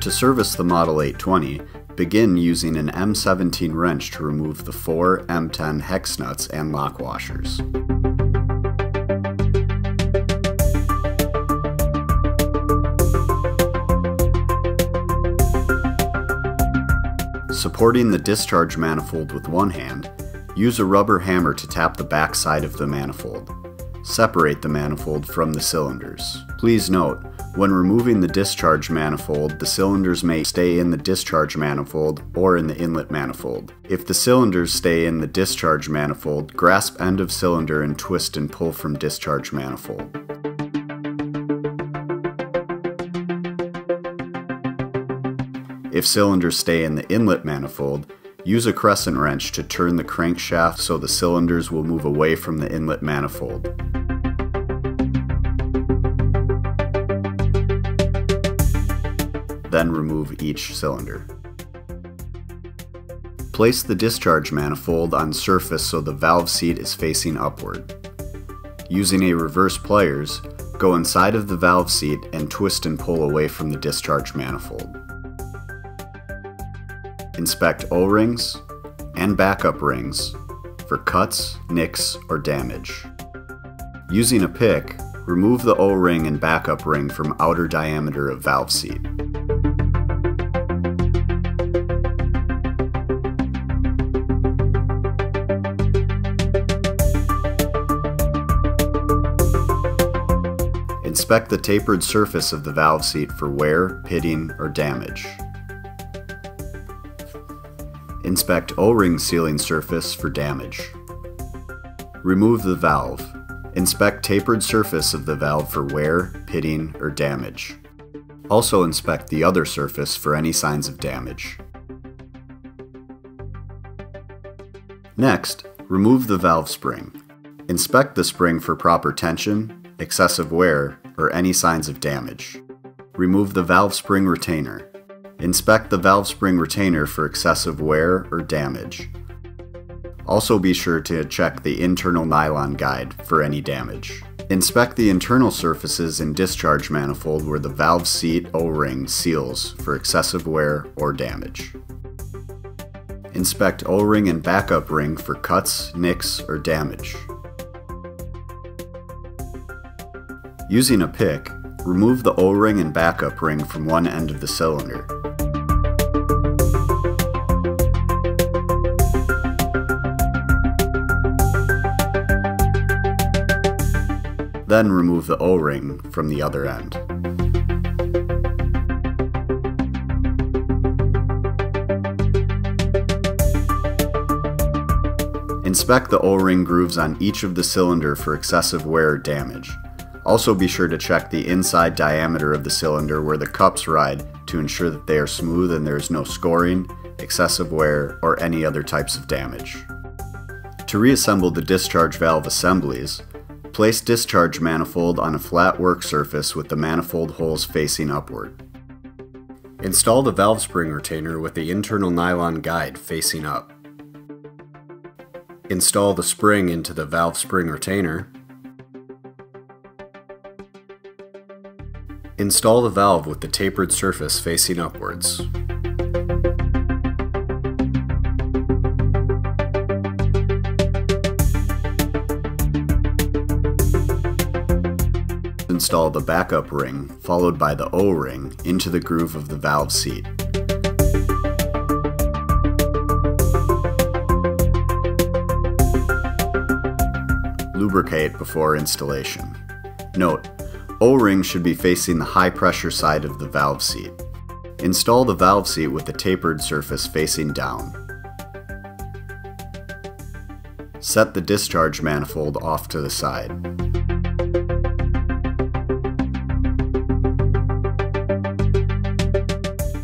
To service the Model 820, begin using an M17 wrench to remove the 4 M10 hex nuts and lock washers. Supporting the discharge manifold with one hand, use a rubber hammer to tap the back side of the manifold. Separate the manifold from the cylinders. Please note, when removing the discharge manifold, the cylinders may stay in the discharge manifold or in the inlet manifold. If the cylinders stay in the discharge manifold, grasp end of cylinder and twist and pull from discharge manifold. If cylinders stay in the inlet manifold, use a crescent wrench to turn the crankshaft so the cylinders will move away from the inlet manifold. Then remove each cylinder. Place the discharge manifold on surface so the valve seat is facing upward. Using a reverse pliers, go inside of the valve seat and twist and pull away from the discharge manifold. Inspect O-rings and backup rings for cuts, nicks, or damage. Using a pick, remove the O-ring and backup ring from outer diameter of valve seat. Inspect the tapered surface of the valve seat for wear, pitting, or damage. Inspect O-ring sealing surface for damage. Remove the valve. Inspect tapered surface of the valve for wear, pitting, or damage. Also inspect the other surface for any signs of damage. Next, remove the valve spring. Inspect the spring for proper tension, excessive wear, or any signs of damage. Remove the valve spring retainer. Inspect the valve spring retainer for excessive wear or damage. Also be sure to check the internal nylon guide for any damage. Inspect the internal surfaces in discharge manifold where the valve seat O-ring seals for excessive wear or damage. Inspect O-ring and backup ring for cuts, nicks, or damage. Using a pick, remove the O-ring and backup ring from one end of the cylinder. Then remove the O-ring from the other end. Inspect the O-ring grooves on each of the cylinder for excessive wear or damage. Also be sure to check the inside diameter of the cylinder where the cups ride to ensure that they are smooth and there is no scoring, excessive wear, or any other types of damage. To reassemble the discharge valve assemblies, place discharge manifold on a flat work surface with the manifold holes facing upward. Install the valve spring retainer with the internal nylon guide facing up. Install the spring into the valve spring retainer. Install the valve with the tapered surface facing upwards. Install the backup ring, followed by the O-ring, into the groove of the valve seat. Lubricate before installation. Note: O-ring should be facing the high pressure side of the valve seat. Install the valve seat with the tapered surface facing down. Set the discharge manifold off to the side.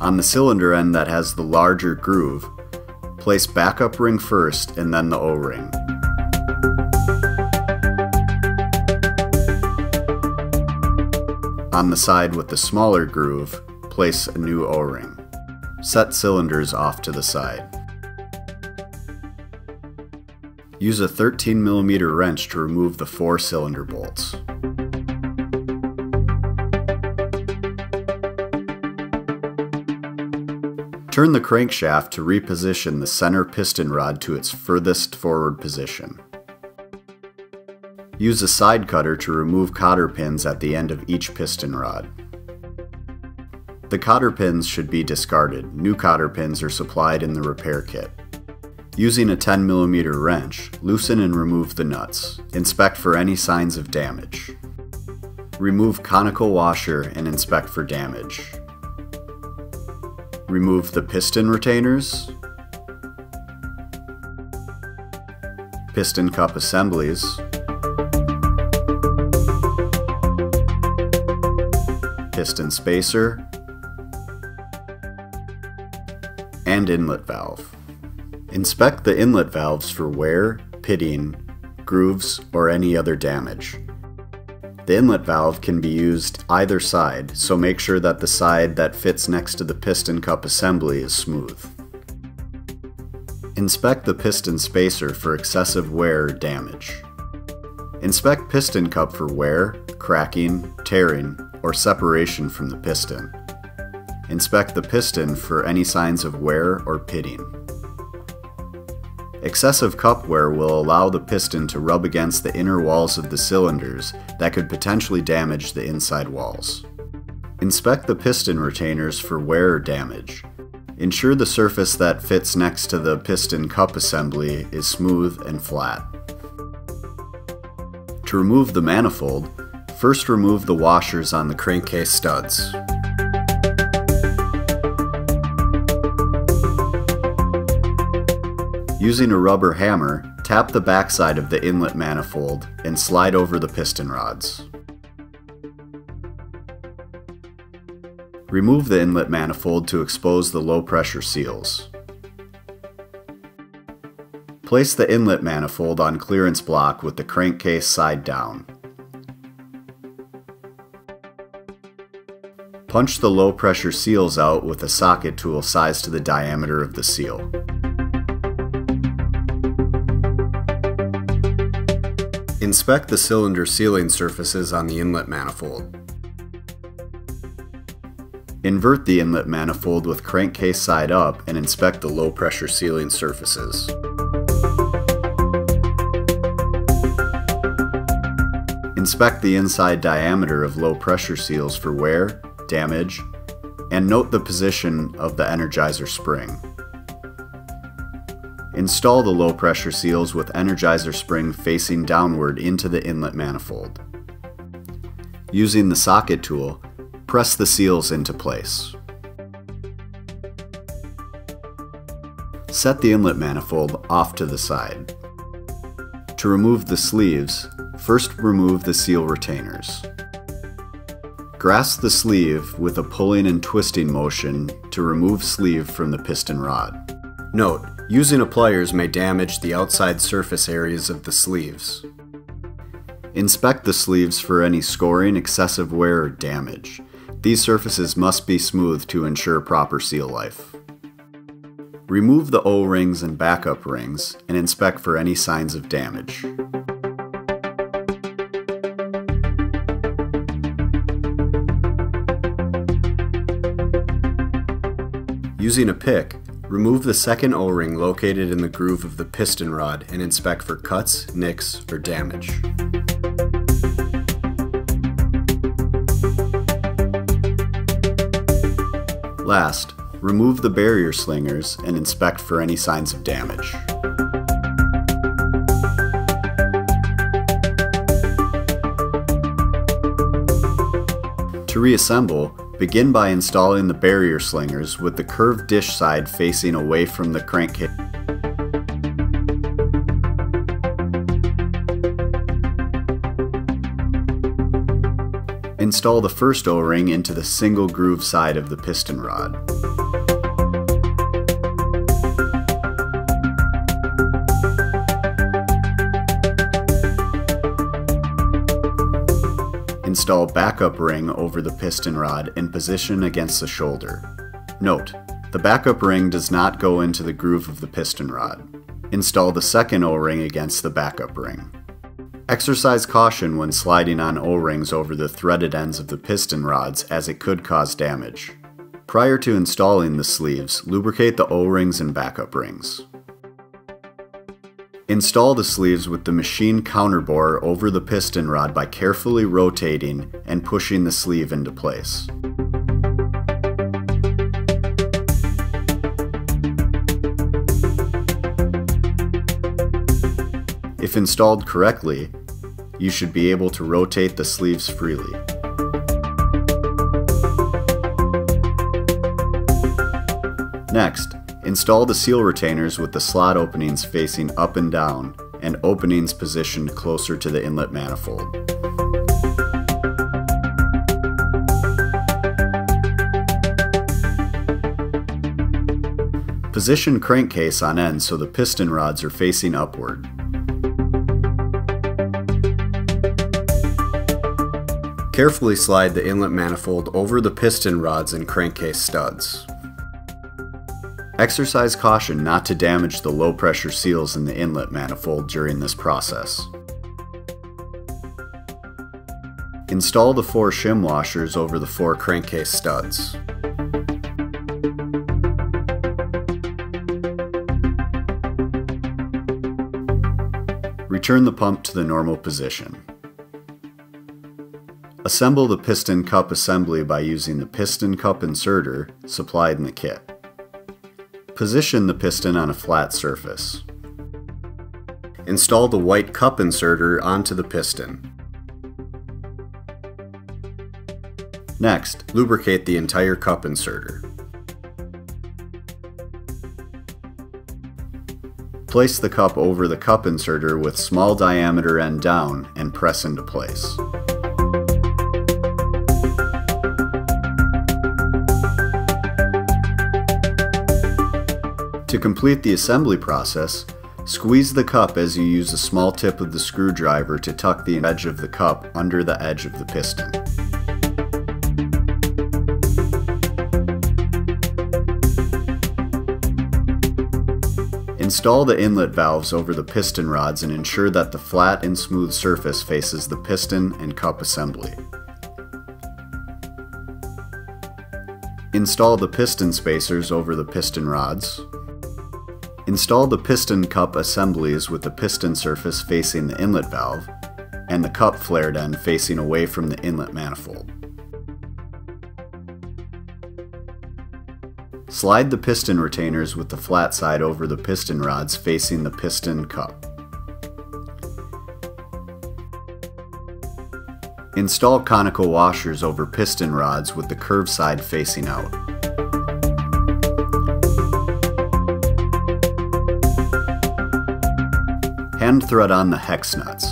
On the cylinder end that has the larger groove, place backup ring first and then the O-ring. On the side with the smaller groove, place a new O-ring. Set cylinders off to the side. Use a 13mm wrench to remove the 4 cylinder bolts. Turn the crankshaft to reposition the center piston rod to its furthest forward position. Use a side cutter to remove cotter pins at the end of each piston rod. The cotter pins should be discarded. New cotter pins are supplied in the repair kit. Using a 10mm wrench, loosen and remove the nuts. Inspect for any signs of damage. Remove conical washer and inspect for damage. Remove the piston retainers, piston cup assemblies, piston spacer, and inlet valve. Inspect the inlet valves for wear, pitting, grooves, or any other damage. The inlet valve can be used either side, so make sure that the side that fits next to the piston cup assembly is smooth. Inspect the piston spacer for excessive wear or damage. Inspect piston cup for wear, cracking, tearing, or separation from the piston. Inspect the piston for any signs of wear or pitting. Excessive cup wear will allow the piston to rub against the inner walls of the cylinders that could potentially damage the inside walls. Inspect the piston retainers for wear or damage. Ensure the surface that fits next to the piston cup assembly is smooth and flat. To remove the manifold, first remove the washers on the crankcase studs. Using a rubber hammer, tap the backside of the inlet manifold and slide over the piston rods. Remove the inlet manifold to expose the low-pressure seals. Place the inlet manifold on clearance block with the crankcase side down. Punch the low-pressure seals out with a socket tool sized to the diameter of the seal. Inspect the cylinder sealing surfaces on the inlet manifold. Invert the inlet manifold with crankcase side up and inspect the low-pressure sealing surfaces. Inspect the inside diameter of low-pressure seals for wear, damage, and note the position of the Energizer spring. Install the low-pressure seals with Energizer spring facing downward into the inlet manifold. Using the socket tool, press the seals into place. Set the inlet manifold off to the side. To remove the sleeves, first remove the seal retainers. Grasp the sleeve with a pulling and twisting motion to remove sleeve from the piston rod. Note, using pliers may damage the outside surface areas of the sleeves. Inspect the sleeves for any scoring, excessive wear, or damage. These surfaces must be smooth to ensure proper seal life. Remove the O-rings and backup rings and inspect for any signs of damage. Using a pick, remove the second O-ring located in the groove of the piston rod and inspect for cuts, nicks, or damage. Last, remove the barrier slingers and inspect for any signs of damage. To reassemble, begin by installing the barrier slingers with the curved dish side facing away from the crankcase. Install the first O-ring into the single groove side of the piston rod. Install backup ring over the piston rod and position against the shoulder. Note, the backup ring does not go into the groove of the piston rod. Install the second O-ring against the backup ring. Exercise caution when sliding on O-rings over the threaded ends of the piston rods as it could cause damage. Prior to installing the sleeves, lubricate the O-rings and backup rings. Install the sleeves with the machine counterbore over the piston rod by carefully rotating and pushing the sleeve into place. If installed correctly, you should be able to rotate the sleeves freely. Next, install the seal retainers with the slot openings facing up and down and openings positioned closer to the inlet manifold. Position crankcase on end so the piston rods are facing upward. Carefully slide the inlet manifold over the piston rods and crankcase studs. Exercise caution not to damage the low-pressure seals in the inlet manifold during this process. Install the 4 shim washers over the 4 crankcase studs. Return the pump to the normal position. Assemble the piston cup assembly by using the piston cup inserter supplied in the kit. Position the piston on a flat surface. Install the white cup inserter onto the piston. Next, lubricate the entire cup inserter. Place the cup over the cup inserter with small diameter end down and press into place. To complete the assembly process, squeeze the cup as you use the small tip of the screwdriver to tuck the edge of the cup under the edge of the piston. Install the inlet valves over the piston rods and ensure that the flat and smooth surface faces the piston and cup assembly. Install the piston spacers over the piston rods. Install the piston cup assemblies with the piston surface facing the inlet valve and the cup flared end facing away from the inlet manifold. Slide the piston retainers with the flat side over the piston rods facing the piston cup. Install conical washers over piston rods with the curved side facing out. Hand thread on the hex nuts.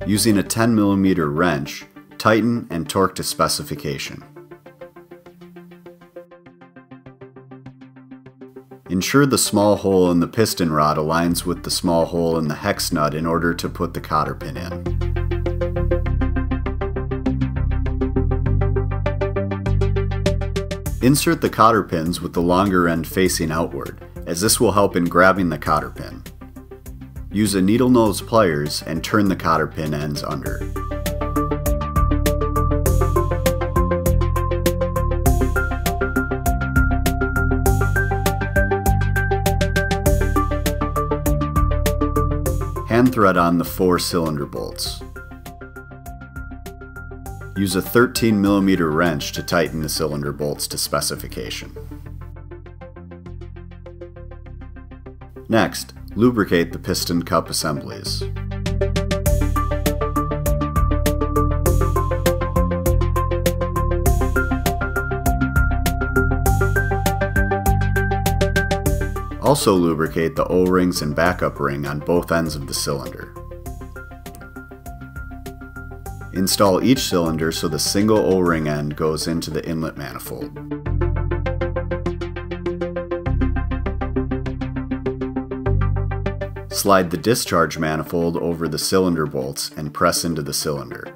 Using a 10mm wrench, tighten and torque to specification. Ensure the small hole in the piston rod aligns with the small hole in the hex nut in order to put the cotter pin in. Insert the cotter pins with the longer end facing outward, as this will help in grabbing the cotter pin. Use a needle nose pliers and turn the cotter pin ends under. Hand thread on the 4 cylinder bolts. Use a 13mm wrench to tighten the cylinder bolts to specification. Next, lubricate the piston cup assemblies. Also lubricate the O-rings and backup ring on both ends of the cylinder. Install each cylinder so the single O-ring end goes into the inlet manifold. Slide the discharge manifold over the cylinder bolts and press into the cylinder.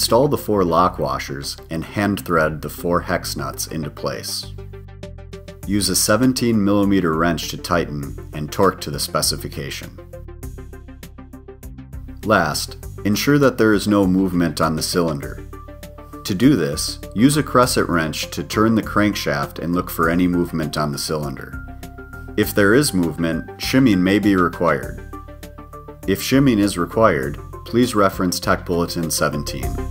Install the 4 lock washers and hand thread the 4 hex nuts into place. Use a 17mm wrench to tighten and torque to the specification. Last, ensure that there is no movement on the cylinder. To do this, use a crescent wrench to turn the crankshaft and look for any movement on the cylinder. If there is movement, shimming may be required. If shimming is required, please reference Tech Bulletin 17.